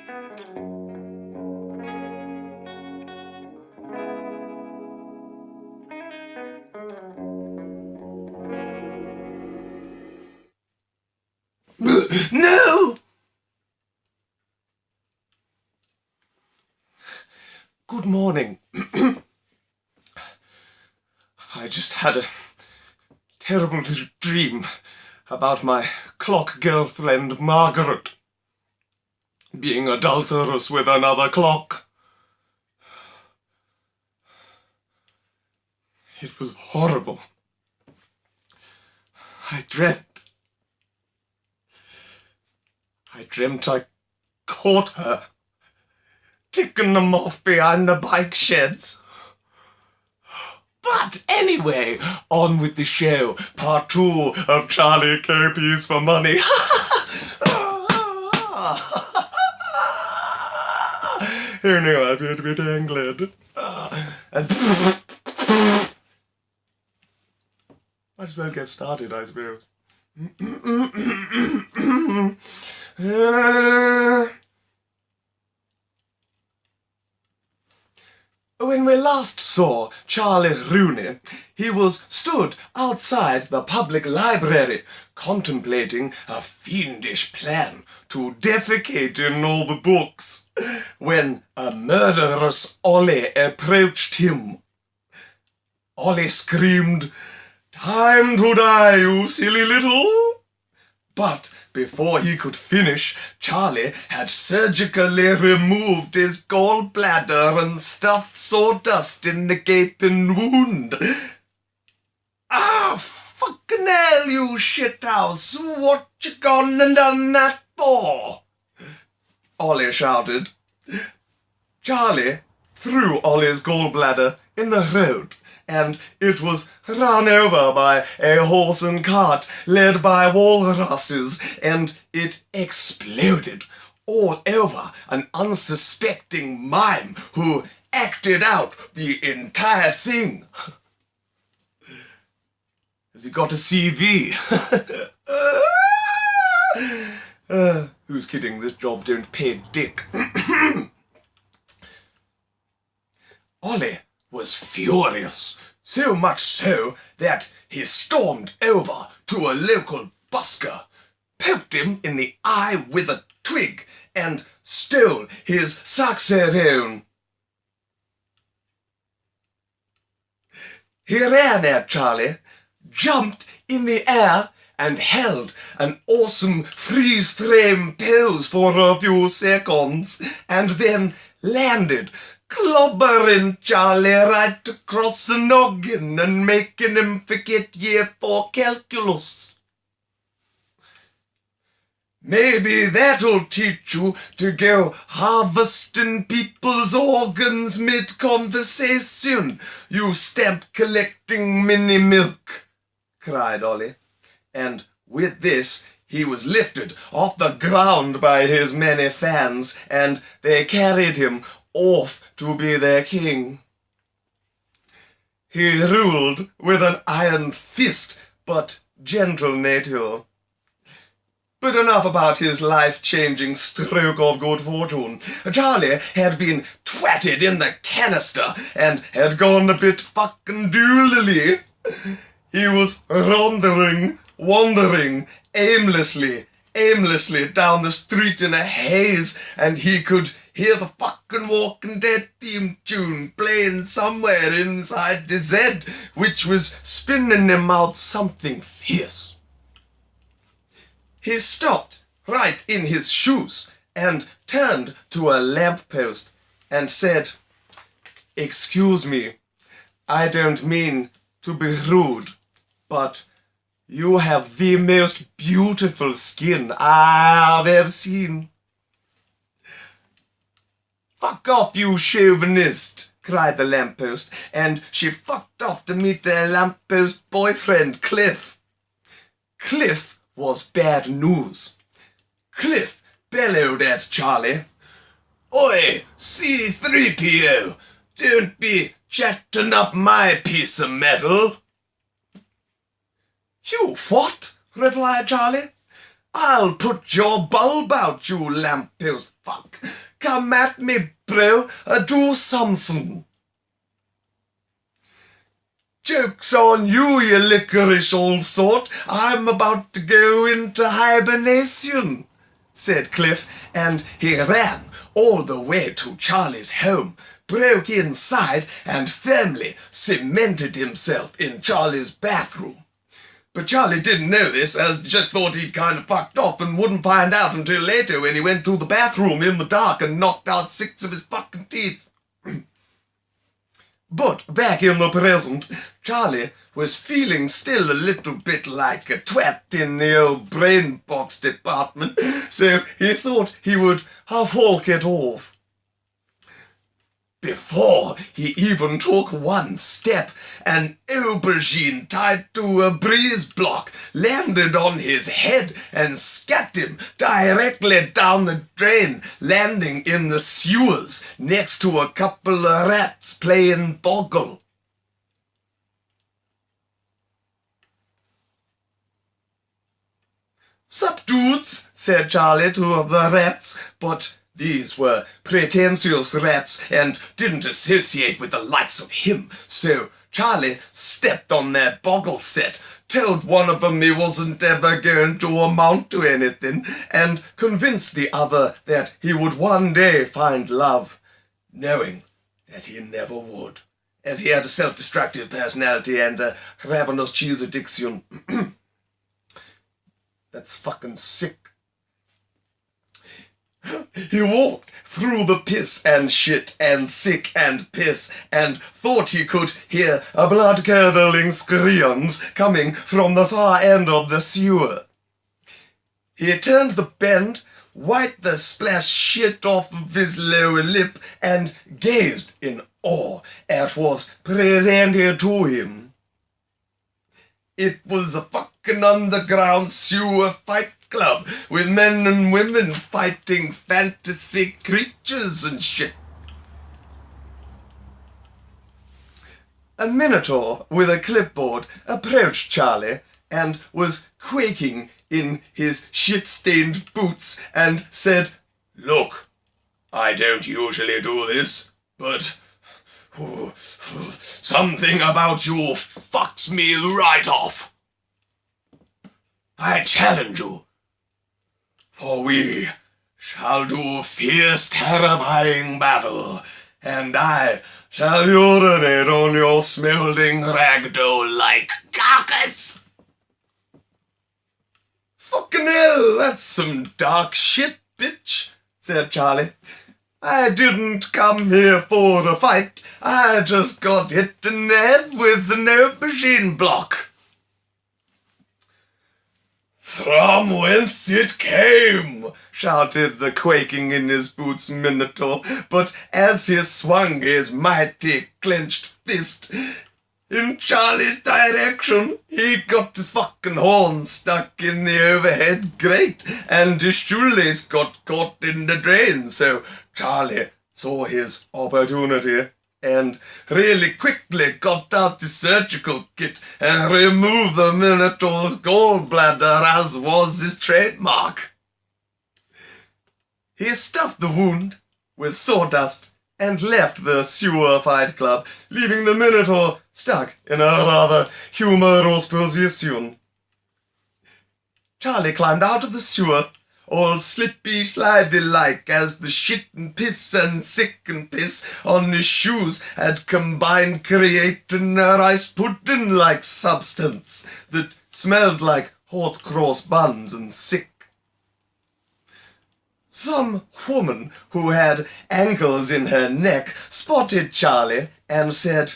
No! Good morning. I just had a terrible dream about my clock girlfriend Margaret being adulterous with another clock. It was horrible. I dreamt I caught her, ticking them off behind the bike sheds. But anyway, on with the show. Part 2 of Charlie KP's for Money. Who knew I'd be dang glad. Might as well get started, I suppose. When we last saw Charlie Rooney, he was stood outside the public library, contemplating a fiendish plan to defecate in all the books, when a murderous Ollie approached him. Ollie screamed, "Time to die, you silly little!" But before he could finish, Charlie had surgically removed his gallbladder and stuffed sawdust in the gaping wound. "Ah, fucking hell, you shithouse! What you gone and done that for?" Ollie shouted. Charlie threw Ollie's gallbladder in the road, and it was run over by a horse and cart led by walruses, and it exploded all over an unsuspecting mime who acted out the entire thing. Has he got a CV? Who's kidding? This job don't pay dick. Ollie was furious, so much so that he stormed over to a local busker, poked him in the eye with a twig, and stole his saxophone. He ran at Charlie, jumped in the air, and held an awesome freeze-frame pose for a few seconds, and then landed, clobbering Charlie right across the noggin and making him forget year 4 calculus. Maybe that'll teach you to go harvesting people's organs mid-conversation, you stamp-collecting mini-milk, cried Ollie. And with this, he was lifted off the ground by his many fans, and they carried him off to be their king. He ruled with an iron fist, but gentle nature. But enough about his life-changing stroke of good fortune. Charlie had been twatted in the canister and had gone a bit fucking doolily. He was wandering aimlessly down the street in a haze, and he could hear the fucking Walking Dead theme tune playing somewhere inside his head, which was spinning him out something fierce. He stopped right in his shoes and turned to a lamppost and said, "Excuse me, I don't mean to be rude, but you have the most beautiful skin I've ever seen." "Fuck off, you chauvinist," cried the lamppost, and she fucked off to meet their lamppost boyfriend, Cliff. Cliff was bad news. Cliff bellowed at Charlie, "Oi, C-3PO, don't be chatting up my piece of metal." "You what?" replied Charlie. I'll put your bulb out, you lamppost fuck. Come at me, bro, do something. Joke's on you, you licorice old sort. I'm about to go into hibernation, said Cliff, and he ran all the way to Charlie's home, broke inside, and firmly cemented himself in Charlie's bathroom. But Charlie didn't know this, as just thought he'd kind of fucked off and wouldn't find out until later when he went to the bathroom in the dark and knocked out 6 of his fucking teeth. But back in the present, Charlie was feeling still a little bit like a twat in the old brain box department, so he thought he would walk it off. Before he even took one step, an aubergine tied to a breeze block landed on his head and scat him directly down the drain, landing in the sewers next to a couple of rats playing boggle. "Sup, dudes," said Charlie to the rats, but these were pretentious rats and didn't associate with the likes of him, so Charlie stepped on their boggle set, told one of them he wasn't ever going to amount to anything, and convinced the other that he would one day find love, knowing that he never would, as he had a self-destructive personality and a ravenous cheese addiction. That's fucking sick. He walked through the piss and shit and sick and piss and thought he could hear a blood-curdling screams coming from the far end of the sewer. He turned the bend, wiped the splash shit off of his lower lip, and gazed in awe at what was presented to him. It was a fucking underground sewer fight club with men and women fighting fantasy creatures and shit. A minotaur with a clipboard approached Charlie and was quaking in his shit-stained boots and said, "Look, I don't usually do this, but something about you fucks me right off. I challenge you, for we shall do fierce, terrifying battle, and I shall urinate on your smoldering ragdoll-like carcass." "Fucking hell, that's some dark shit, bitch," said Charlie. "I didn't come here for a fight. I just got hit in the head with an aubergine block." "From whence it came," shouted the quaking in his boots minotaur, but as he swung his mighty clenched fist in Charlie's direction, he got his fucking horn stuck in the overhead grate, and his shoelace got caught in the drain, so Charlie saw his opportunity and really quickly got out his surgical kit and removed the minotaur's gallbladder, as was his trademark. He stuffed the wound with sawdust and left the sewer fight club, leaving the minotaur stuck in a rather humorous position. Charlie climbed out of the sewer, all slippy, slidey-like, as the shit and piss and sick and piss on his shoes had combined, creating a rice pudding-like substance that smelled like hot cross buns and sick. Some woman who had ankles in her neck spotted Charlie and said,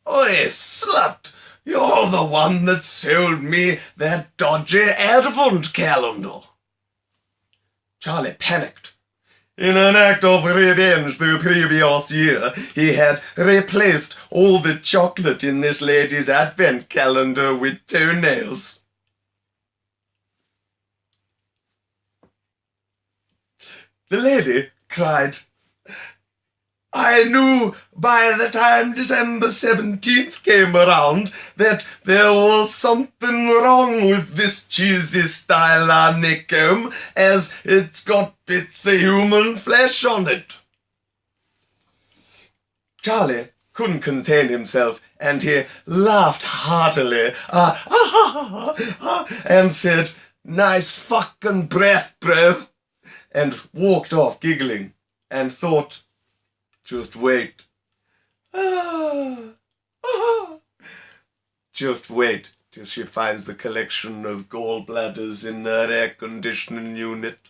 "Oi, slut, you're the one that sold me that dodgy advent calendar." Charlie panicked. In an act of revenge the previous year, he had replaced all the chocolate in this lady's advent calendar with toenails. The lady cried, I knew by the time December 17th came around that there was something wrong with this cheesy style honeycomb, as it's got bits of human flesh on it. Charlie couldn't contain himself, and he laughed heartily and said, "Nice fucking breath, bro," and walked off giggling and thought, just wait. Just wait till she finds the collection of gallbladders in her air conditioning unit.